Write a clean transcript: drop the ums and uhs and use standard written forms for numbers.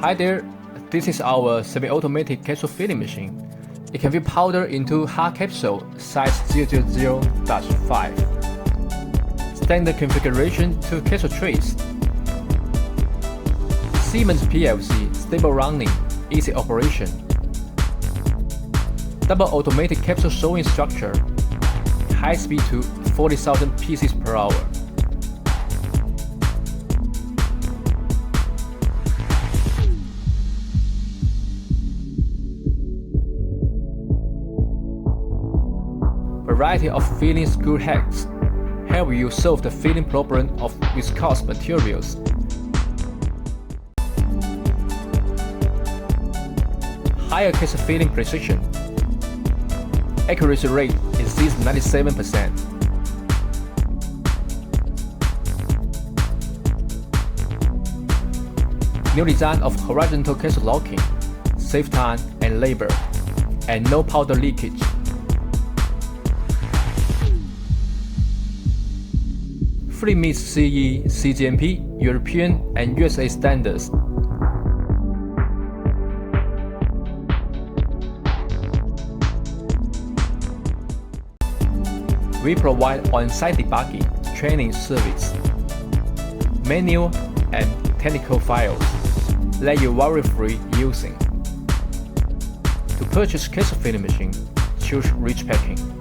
Hi there, this is our semi-automatic capsule filling machine. It can fill powder into hard capsule size 000-5. Standard configuration to capsule trays. Shipment PLC, stable running, easy operation. Double automatic capsule sewing structure. High speed to 40,000 pieces per hour. Variety of filling screw heads help you solve the filling problem of viscose materials. Higher case filling precision. Accuracy rate exceeds 97%. New design of horizontal capsule locking, save time and labor, and no powder leakage. Fully meets CE, CGNP, European and USA standards. We provide on-site debugging, training service, manual and technical files that you worry-free using. To purchase capsule filling machine, choose Rich Packing.